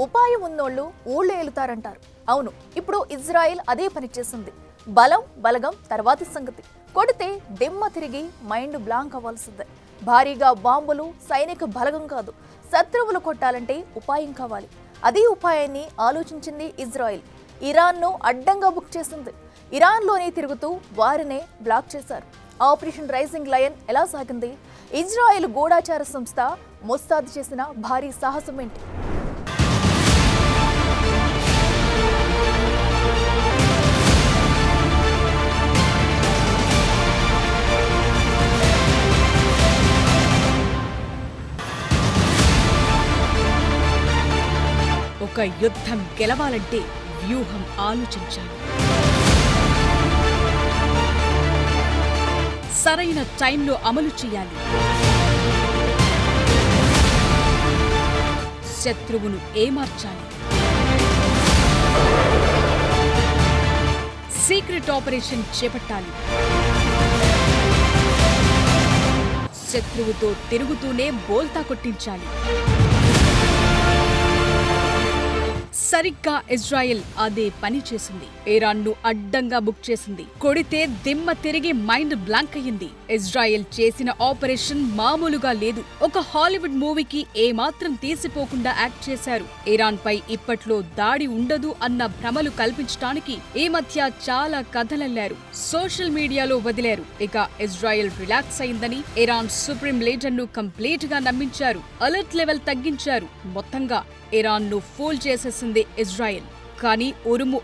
ఉపాయం ఉన్నోళ్ళు ఊళ్ళో ఏలుతారంటారు. అవును, ఇప్పుడు ఇజ్రాయెల్ అదే పని చేసింది. బలం బలగం తర్వాతి సంగతి. కొడితే దిమ్మ తిరిగి మైండ్ బ్లాంక్ అవ్వాల్సిందే. భారీగా బాంబులు సైనిక బలగం కాదు, శత్రువులు కొట్టాలంటే ఉపాయం కావాలి. అదే ఉపాయాన్ని ఆలోచించింది ఇజ్రాయెల్. ఇరాన్ను అడ్డంగా బుక్ చేసింది. ఇరాన్లోనే తిరుగుతూ వారినే బ్లాక్ చేశారు. ఆపరేషన్ రైజింగ్ లయన్ ఎలా సాగింది? ఇజ్రాయెల్ గూఢాచార సంస్థ మొస్సాద్ చేసిన భారీ సాహసం ఏంటి? ఒక యుద్ధం గెలవాలంటే వ్యూహం ఆలోచించాలి. సరైన టైంలో అమలు చేయాలి. శత్రువును ఏమార్చాలి. సీక్రెట్ ఆపరేషన్ చేపట్టాలి. శత్రువుతో తిరుగుతూనే బోల్తా కొట్టించాలి. సరిగ్గా ఇజ్రాయెల్ అదే పని చేసింది. ఇరాన్ను అడ్డంగా బుక్ చేసింది. కొడితే దిమ్మ తిరిగి మైండ్ బ్లాంక్ అయ్యింది. ఇజ్రాయెల్ చేసిన ఆపరేషన్ మామూలుగా లేదు. ఒక హాలీవుడ్ మూవీకి ఏమాత్రం తీసిపోకుండా యాక్ట్ చేశారు. ఇరాన్ పై ఇప్పట్లో దాడి ఉండదు అన్న భ్రమలు కల్పించడానికి ఈ మధ్య చాలా కథలల్లారు. సోషల్ మీడియాలో వదిలారు. ఇక ఇజ్రాయెల్ రిలాక్స్ అయిందని ఇరాన్ సుప్రీం లీడర్ను కంప్లీట్ గా నమ్మించారు. అలర్ట్ లెవెల్ తగ్గించారు. మొత్తంగా ఇరాన్ను ఫూల్ చేసేసింది ఇజ్రాయెల్. కానీ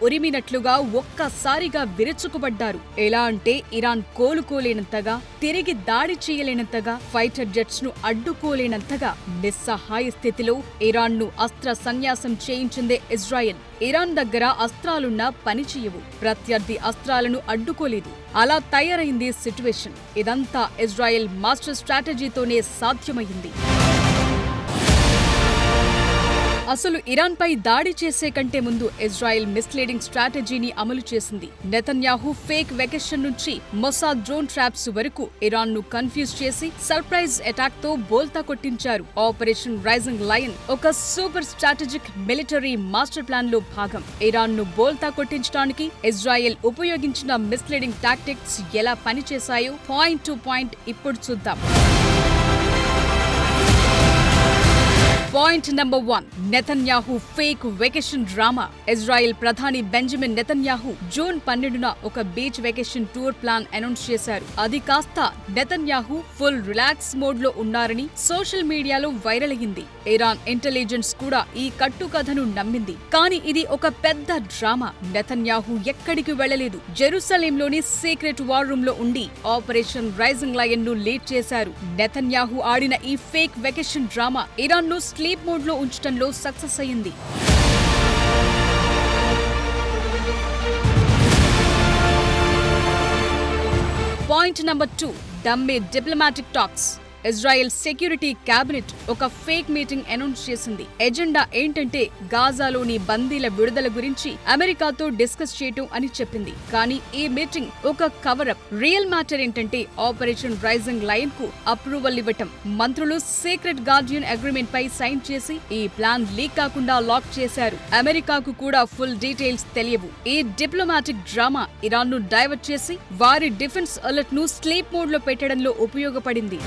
ఉరిమినట్లుగా ఒక్కసారిగా విరుచుకుపడ్డారు. ఎలా అంటే ఇరాన్ కోలుకోలేనంతగా, తిరిగి దాడి చేయలేనంతగా, ఫైటర్ జెట్స్ ను అడ్డుకోలేనంతగా నిస్సహాయ స్థితిలో ఇరాన్ను అస్త్ర సన్యాసం చేయించిందే ఇజ్రాయెల్. ఇరాన్ దగ్గర అస్త్రాలున్నా పనిచేయవు. ప్రత్యర్థి అస్త్రాలను అడ్డుకోలేదు. అలా తయారైంది సిట్యువేషన్. ఇదంతా ఇజ్రాయెల్ మాస్టర్ స్ట్రాటజీతోనే సాధ్యమైంది. అసలు ఇరాన్పై దాడి చేసే కంటే ముందు ఇజ్రాయెల్ మిస్లీడింగ్ స్ట్రాటజీని అమలు చేసింది. నెతన్యాహు ఫేక్ వెకేషన్ నుంచి మొసాద్ డ్రోన్ ట్రాప్స్ వరకు ఇరాన్ను కన్ఫ్యూజ్ చేసి సర్ప్రైజ్ అటాక్ తో బోల్తా కొట్టించారు. ఆపరేషన్ రైజింగ్ లయన్ ఒక super strategic military master plan లో భాగం. ఇరాన్ను బోల్తా కొట్టించడానికి ఇజ్రాయెల్ ఉపయోగించిన మిస్లీడింగ్ టాక్టిక్స్ ఎలా పనిచేశాయో పాయింట్ టు పాయింట్ ఇప్పుడు చూద్దాం. Point number 1, Netanyahu fake vacation drama. Israel ప్రధాని బెంజమిన్ నెతన్యాహు జూన్ 12న ఒక beach vacation tour plan announce చేశారు. అది కాస్త నెతన్యాహు ఫుల్ రిలాక్స్ మోడ్ లో ఉన్నారని సోషల్ మీడియాలో వైరల్ అయ్యింది. ఇరాన్ ఇంటెలిజెన్స్ కూడా ఈ కట్టుకథను నమ్మింది. కానీ ఇది ఒక పెద్ద డ్రామా. నెతన్యాహు ఎక్కడికి వెళ్లలేదు. జెరూసలేంలోని సీక్రెట్ వార్ రూమ్ లో ఉండి ఆపరేషన్ రైజింగ్ లయన్ ను లీడ్ చేశారు. నెతన్యాహు ఆడిన ఈ ఫేక్ వెకేషన్ డ్రామా ఇరాన్ ను స్లీప్ మోడ్ లో ఉంచడంలో సక్సెస్ అయ్యింది. Point number 2, dummy diplomatic talks. Israel security cabinet ఒక ఫేక్ మీటింగ్ అనౌన్స్ చేసింది. ఎజెండా ఏంటంటే గాజాలోని బందీల విడుదల గురించి అమెరికాతో డిస్కస్ చేయటం అని చెప్పింది. కానీ ఈ మీటింగ్ ఒక కవరప్. రియల్ మ్యాటర్ ఏంటంటే ఆపరేషన్ రైజింగ్ లయన్ కు అప్రూవల్ ఇవ్వటం. మంత్రులు సీక్రెట్ గార్డియన్ అగ్రిమెంట్ పై సైన్ చేసి ఈ ప్లాన్ లీక్ కాకుండా లాక్ చేశారు. అమెరికాకు కూడా ఫుల్ డీటెయిల్స్ తెలియవు. ఈ డిప్లొమాటిక్ డ్రామా ఇరాన్ ను డైవర్ట్ చేసి వారి డిఫెన్స్ అలర్ట్ ను స్లీప్ మోడ్ లో పెట్టడంలో ఉపయోగపడింది.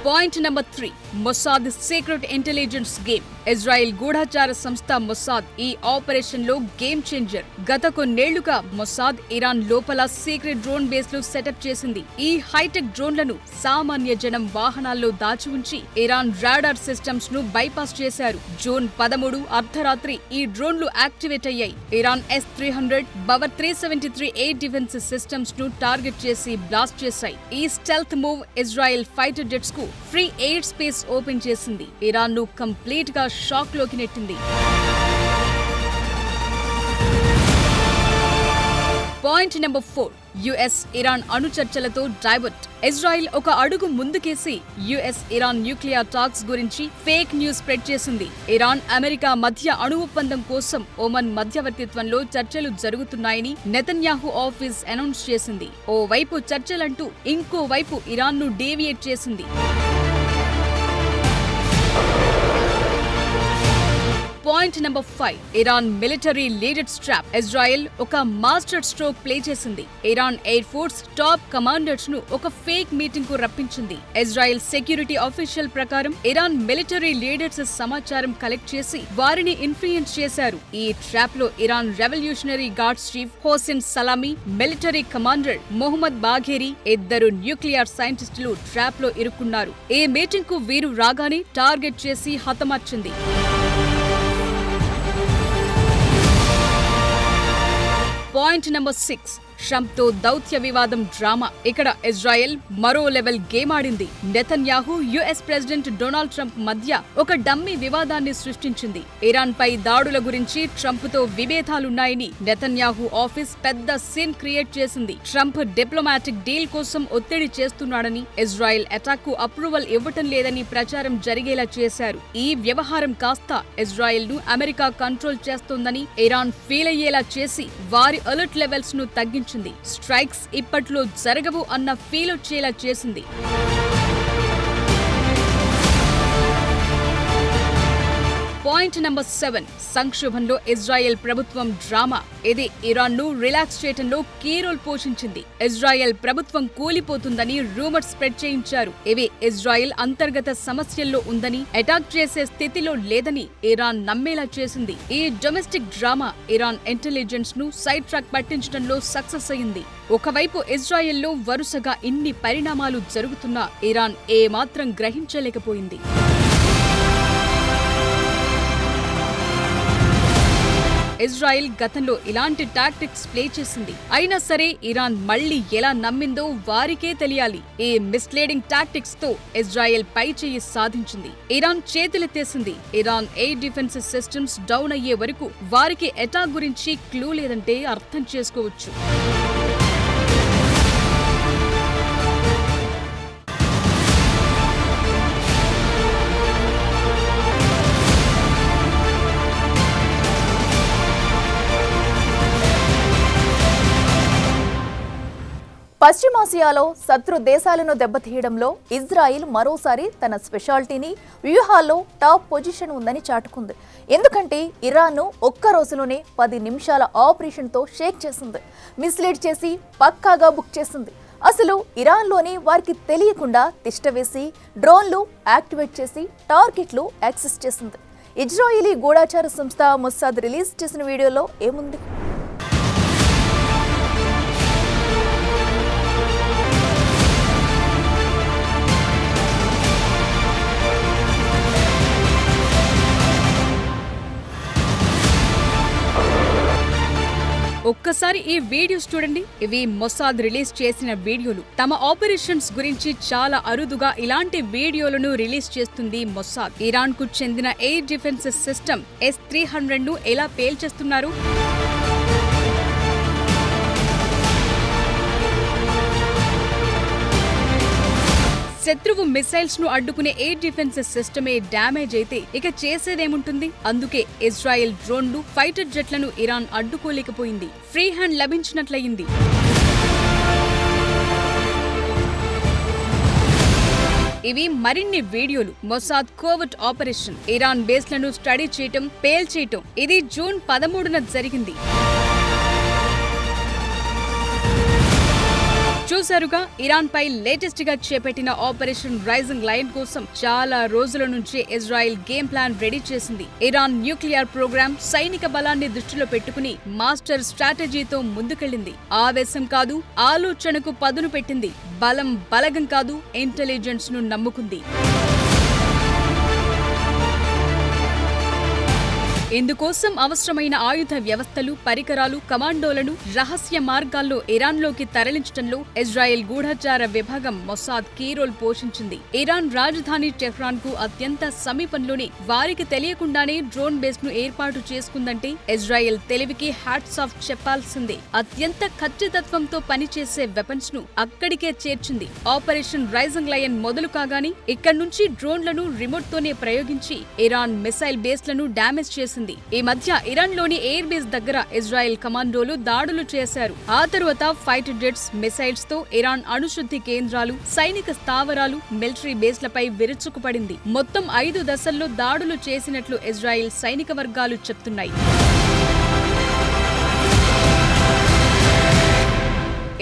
Point number 3, Mossad secret intelligence game. Israel గూఢాచార సంస్థ మొసాద్ ఈ ఆపరేషన్ లో గేమ్ చేంజర్. గత కొన్నేళ్లుగా మొసాద్ ఇరాన్ లోపల సీక్రెట్ డ్రోన్ బేస్ లు సెటప్ చేసింది. ఈ హైటెక్ డ్రోన్లను సామాన్య జనం వాహనాల్లో దాచి ఉంచి ఇరాన్ రాడార్ సిస్టమ్స్ ను బైపాస్ చేశారు. జూన్ 13 అర్ధరాత్రి ఈ డ్రోన్లు యాక్టివేట్ అయ్యాయి. Iran S-300, బవర్ 373 air defence systems ను టార్గెట్ చేసి బ్లాస్ట్ చేశాయి. ఈ stealth move Israel fighter jets కు ఫ్రీ ఎయిర్ స్పేస్ ఓపెన్ చేసింది. ఇరాన్ ను కంప్లీట్ గా షాక్ లోకి నెట్టింది. పాయింట్ నెంబర్ 4, యుఎస్ ఇరాన్ అణు చర్చలతో డైవర్ట్. ఇజ్రాయెల్ ఒక అడుగు ముందుకేసి యుఎస్ ఇరాన్ న్యూక్లియర్ టాక్స్ గురించి ఫేక్ న్యూస్ స్ప్రెడ్ చేసింది. ఇరాన్ అమెరికా మధ్య అణు ఒప్పందం కోసం ఒమన్ మధ్యవర్తిత్వంలో చర్చలు జరుగుతున్నాయని నెతన్యాహు ఆఫీస్ అనౌన్స్ చేసింది. ఓ వైపు చర్చలంటూ ఇంకో వైపు ఇరాన్ ను డేవియేట్ చేసింది. Point number 5, Iran military leader strap. Israel ఒక మాస్టర్ స్ట్రోక్ ప్లే చేసింది. Iran air force top commanders ను ఒక ఫేక్ మీటింగ్ కు రప్పించింది. ఇజ్రాయెల్ సెక్యూరిటీ ఆఫీషియల్ ప్రకారం ఇరాన్ మిలిటరీ లీడర్స్ సమాచారం కలెక్ట్ చేసి వారిని ఇన్ఫ్లుయెన్స్ చేశారు. ఈ ట్రాప్ లో Iran revolutionary guards chief Hossein Salami, military commander Mohammad Bagheri, ఇద్దరు న్యూక్లియర్ సైంటిస్టులు ట్రాప్ లో ఇరుక్కున్నారు. ఈ మీటింగ్ కు వీరు రాగానే టార్గెట్ చేసి హతమార్చింది. పాయింట్ నెంబర్ 6, ట్రంప్ తో దౌత్య వివాదం డ్రామా. ఇక్కడ ఇజ్రాయెల్ మరో లెవెల్ గేమ్ ఆడింది. Netanyahu, US president Donald Trump మధ్య ఒక డమ్మీ వివాదాన్ని సృష్టించింది. ఇరాన్ పై దాడుల గురించి ట్రంప్ తో విభేదాలున్నాయని నెతన్యాహు ఆఫీస్ పెద్ద సీన్ క్రియేట్ చేసింది. ట్రంప్ డిప్లొమాటిక్ డీల్ కోసం ఒత్తిడి చేస్తున్నాడని, ఇజ్రాయెల్ అటాక్ కు అప్రూవల్ ఇవ్వటం లేదని ప్రచారం జరిగేలా చేశారు. ఈ వ్యవహారం కాస్త ఇజ్రాయెల్ ను అమెరికా కంట్రోల్ చేస్తోందని ఇరాన్ ఫీల్ అయ్యేలా చేసి వారి అలర్ట్ లెవెల్స్ ను తగ్గించింది. స్ట్రైక్స్ ఇప్పట్లో జరగవు అన్న ఫీల్ వచ్చేలా చేసింది. పాయింట్ నెంబర్ 7, సంక్షోభంలో ఇజ్రాయెల్ ప్రభుత్వం డ్రామా. ఇది ఇరాన్ ను రిలాక్స్ చేయడంలో కీ రోల్ పోషించింది. ఇజ్రాయెల్ ప్రభుత్వం కూలిపోతుందని రూమర్స్ స్ప్రెడ్ చేయించారు. ఇవి ఇజ్రాయెల్ అంతర్గత సమస్యల్లో ఉందని, అటాక్ చేసే స్థితిలో లేదని ఇరాన్ నమ్మేలా చేసింది. ఈ డొమెస్టిక్ డ్రామా ఇరాన్ ఇంటెలిజెన్స్ ను సైడ్ ట్రాక్ పట్టించడంలో సక్సెస్ అయింది. ఒకవైపు ఇజ్రాయెల్లో వరుసగా ఇన్ని పరిణామాలు జరుగుతున్నా ఇరాన్ ఏమాత్రం గ్రహించలేకపోయింది. ఇజ్రాయెల్ గతంలో ఇలాంటి టాక్టిక్స్ ప్లే చేసింది. అయినా సరే ఇరాన్ మళ్లీ ఎలా నమ్మిందో వారికే తెలియాలి. ఈ మిస్లీడింగ్ టాక్టిక్స్ తో ఇజ్రాయెల్ పై చేయి సాధించింది. ఇరాన్ చేతులెత్తేసింది. Iran air defence systems down అయ్యే వరకు వారికి అటాక్ గురించి క్లూ లేదంటే అర్థం చేసుకోవచ్చు. పశ్చిమాసియాలో శత్రు దేశాలను దెబ్బతీయడంలో ఇజ్రాయిల్ మరోసారి తన స్పెషాలిటీని, వ్యూహాల్లో టాప్ పొజిషన్ ఉందని చాటుకుంది. ఎందుకంటే ఇరాన్ను ఒక్క రోజులోనే 10 నిమిషాల ఆపరేషన్తో షేక్ చేసింది. మిస్లీడ్ చేసి పక్కాగా బుక్ చేసింది. అసలు ఇరాన్లోని వారికి తెలియకుండా తిష్టవేసి డ్రోన్లు యాక్టివేట్ చేసి టార్గెట్లు యాక్సెస్ చేసింది. ఇజ్రాయిలీ గూఢాచార సంస్థ మొసాద్ రిలీజ్ చేసిన వీడియోలో ఏముంది? ఒక్కసారి ఈ వీడియోస్ చూడండి. ఇవి మొసాద్ రిలీజ్ చేసిన వీడియోలు. తమ ఆపరేషన్స్ గురించి చాలా అరుదుగా ఇలాంటి వీడియోలను రిలీజ్ చేస్తుంది మొసాద్. ఇరాన్ కు చెందిన ఎయిర్ డిఫెన్స్ సిస్టమ్ S-300 ను ఎలా పేల్చేస్తున్నారు? శత్రువు మిసైల్స్ ను అడ్డుకునే ఎయిర్ డిఫెన్స్ సిస్టమే డ్యామేజ్ అయితే ఇక చేసేదేముంటుంది? అందుకే ఇజ్రాయెల్ డ్రోన్లు, ఫైటర్ జెట్లను ఇరాన్ అడ్డుకోలేకపోయింది. ఫ్రీ హ్యాండ్ లభించినట్లయింది. ఇవి మరిన్ని వీడియోలు. మొసాద్ కోవర్ట్ ఆపరేషన్, ఇరాన్ బేస్లను స్టడీ చేయటం, పేల్చేయటం. ఇది జూన్ 13న జరిగింది. చూసారుగా, ఇరాన్ పై లేటెస్ట్ గా చేపట్టిన ఆపరేషన్ రైజింగ్ లయన్ కోసం చాలా రోజుల నుంచే ఇజ్రాయెల్ గేమ్ ప్లాన్ రెడీ చేసింది. ఇరాన్ న్యూక్లియర్ ప్రోగ్రామ్, సైనిక బలాన్ని దృష్టిలో పెట్టుకుని మాస్టర్ స్ట్రాటజీతో ముందుకెళ్లింది. ఆవేశం కాదు, ఆలోచనకు పదును పెట్టింది. బలం బలగం కాదు, ఇంటెలిజెన్స్ ను నమ్ముకుంది. ఇందుకోసం అవసరమైన ఆయుధ వ్యవస్థలు, పరికరాలు, కమాండోలను రహస్య మార్గాల్లో ఇరాన్లోకి తరలించడంలో ఇజ్రాయెల్ గూఢచార విభాగం మొసాద్ కీ రోల్ పోషించింది. ఇరాన్ రాజధాని టెహ్రాన్ కు అత్యంత సమీపంలోనే వారికి తెలియకుండానే డ్రోన్ బేస్ ను ఏర్పాటు చేసుకుందంటే ఇజ్రాయెల్ తెలివికి హ్యాట్స్ ఆఫ్ చెప్పాల్సిందే. అత్యంత ఖచ్చితత్వంతో పనిచేసే వెపన్స్ ను అక్కడికే చేర్చింది. ఆపరేషన్ రైజింగ్ లయన్ మొదలు కాగానే ఇక్కడి నుంచి డ్రోన్లను రిమోట్ తోనే ప్రయోగించి ఇరాన్ మిసైల్ బేస్లను డ్యామేజ్ చేసింది. చేసింది. ఈ మధ్య ఇరాన్లోని ఎయిర్ బేస్ దగ్గర ఇజ్రాయెల్ కమాండోలు దాడులు చేశారు. ఆ తరువాత ఫైటర్ జెట్స్, మిసైల్స్ తో ఇరాన్ అణుశుద్ధి కేంద్రాలు, సైనిక స్థావరాలు, మిలిటరీ బేస్లపై విరుచుకుపడింది. మొత్తం 5 దశల్లో దాడులు చేసినట్లు ఇజ్రాయెల్ సైనిక వర్గాలు చెప్తున్నాయి.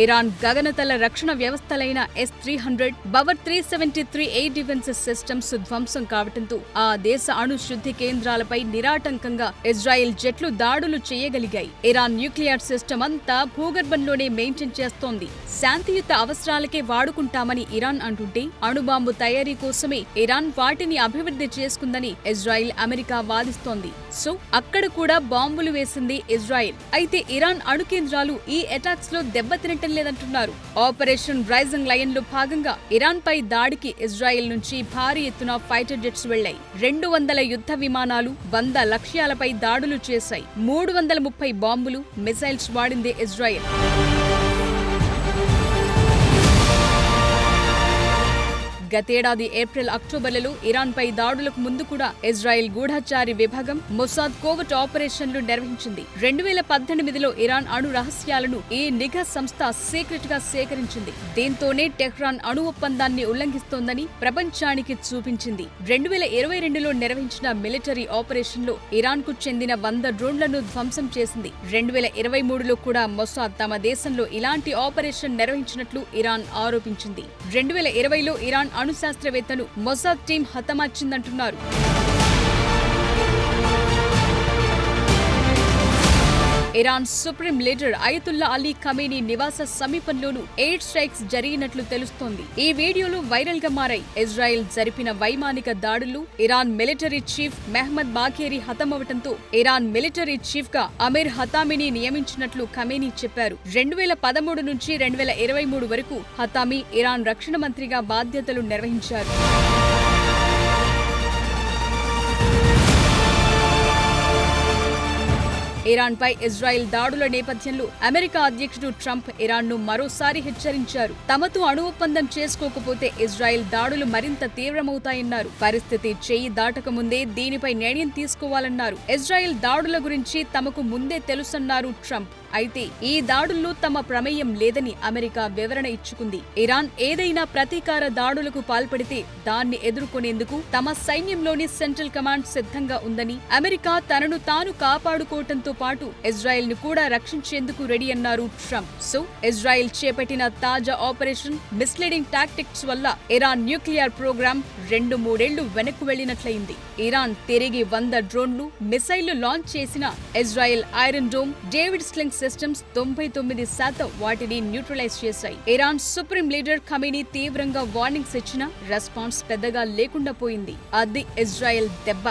ఇరాన్ గగనతల రక్షణ వ్యవస్థలైన S-300, బవర్ 373 ఎయిర్ డిఫెన్స్ సిస్టమ్స్ ధ్వంసం కావడంతో ఆ దేశ అణు శుద్ధి కేంద్రాలపై నిరాటంకంగా ఇజ్రాయెల్ జెట్లు దాడులు చేయగలిగాయి. ఇరాన్ న్యూక్లియర్ సిస్టమ్ అంతా భూగర్భంలోనే మెయింటైన్ చేస్తోంది. శాంతియుత అవసరాలకే వాడుకుంటామని ఇరాన్ అంటుంటే, అణుబాంబు తయారీ కోసమే ఇరాన్ వాటిని అభివృద్ధి చేసుకుందని ఇజ్రాయెల్, అమెరికా వాదిస్తోంది. సో అక్కడ కూడా బాంబులు వేసింది ఇజ్రాయెల్. అయితే ఇరాన్ అణు కేంద్రాలు ఈ అటాక్స్ లో దెబ్బతిన లేదంటున్నారు. ఆపరేషన్ రైజింగ్ లయన్ లో భాగంగా ఇరాన్ పై దాడికి ఇజ్రాయెల్ నుంచి భారీ ఎత్తున ఫైటర్ జెట్స్ వెళ్లాయి. 200 యుద్ధ విమానాలు 100 లక్ష్యాలపై దాడులు చేశాయి. 330 బాంబులు, మిసైల్స్ వాడింది ఇజ్రాయెల్. గతేడాది ఏప్రిల్, అక్టోబర్లలో ఇరాన్ పై దాడులకు ముందు కూడా ఇజ్రాయెల్ గూఢచారి విభాగం మొసాద్ కోవర్ట్ ఆపరేషన్లు నిర్వహించింది. 2018లో ఇరాన్ అణు రహస్యాలను ఈ నిఘా సంస్థ సీక్రెట్ గా సేకరించింది. దీంతోనే టెహ్రాన్ అణు ఒప్పందాన్ని ఉల్లంఘిస్తోందని ప్రపంచానికి చూపించింది. 2022లో నిర్వహించిన మిలిటరీ ఆపరేషన్లో ఇరాన్ కు చెందిన 100 డ్రోన్లను ధ్వంసం చేసింది. 2023లో కూడా మొసాద్ తమ దేశంలో ఇలాంటి ఆపరేషన్ నిర్వహించినట్లు ఇరాన్ ఆరోపించింది. 2020లో ఇరాన్ అణు శాస్త్రవేత్తను మొసాద్ టీం హతమార్చిందంటున్నారు. Iran supreme leader Ayatollah Ali Khamenei నివాస సమీపంలోనూ ఎయిర్ స్ట్రైక్స్ జరిగినట్లు తెలుస్తోంది. ఈ వీడియోలు వైరల్ గా మారాయి. ఇజ్రాయెల్ జరిపిన వైమానిక దాడులు Iran military chief Mohammad Bagheri హతమవటంతో ఇరాన్ మిలిటరీ చీఫ్ గా అమీర్ హతామీని నియమించినట్లు ఖమేనీ చెప్పారు. 2013 నుంచి 2023 వరకు హతామీ ఇరాన్ రక్షణ మంత్రిగా బాధ్యతలు నిర్వహించారు. ఇరాన్ పై ఇజ్రాయెల్ దాడుల నేపథ్యంలో అమెరికా అధ్యక్షుడు ట్రంప్ ఇరాన్ను మరోసారి హెచ్చరించారు. తమతో అణు ఒప్పందం చేసుకోకపోతే ఇజ్రాయెల్ దాడులు మరింత తీవ్రమవుతాయన్నారు. పరిస్థితి చేయి దాటకముందే దీనిపై నిర్ణయం తీసుకోవాలన్నారు. ఇజ్రాయెల్ దాడుల గురించి తమకు ముందే తెలుసన్నారు ట్రంప్. అయితే ఈ దాడుల్లో తమ ప్రమేయం లేదని అమెరికా వివరణ ఇచ్చుకుంది. ఇరాన్ ఏదైనా ప్రతీకార దాడులకు పాల్పడితే దాన్ని ఎదుర్కొనేందుకు తమ సైన్యంలోని సెంట్రల్ కమాండ్ సిద్ధంగా ఉందని, అమెరికా తనను తాను కాపాడుకోవటంతో పాటు ఇజ్రాయెల్ ను కూడా రక్షించేందుకు రెడీ అన్నారు ట్రంప్. సో ఇజ్రాయెల్ చేపట్టిన తాజా ఆపరేషన్ మిస్లీడింగ్ టాక్టిక్స్ వల్ల ఇరాన్ న్యూక్లియర్ ప్రోగ్రామ్ 2-3 ఏళ్లు వెనక్కు వెళ్లినట్లయింది. ఇరాన్ తిరిగి 100 డ్రోన్లు, మిసైళ్లు లాంచ్ చేసిన Israel iron dome, David sling systems 99% వాటిని న్యూట్రలైజ్ చేశాయి. ఇరాన్ సుప్రీం లీడర్ ఖమేనీ తీవ్రంగా వార్నింగ్స్ ఇచ్చినా రెస్పాన్స్ పెద్దగా లేకుండా పోయింది. అది ఇజ్రాయెల్ దెబ్బ.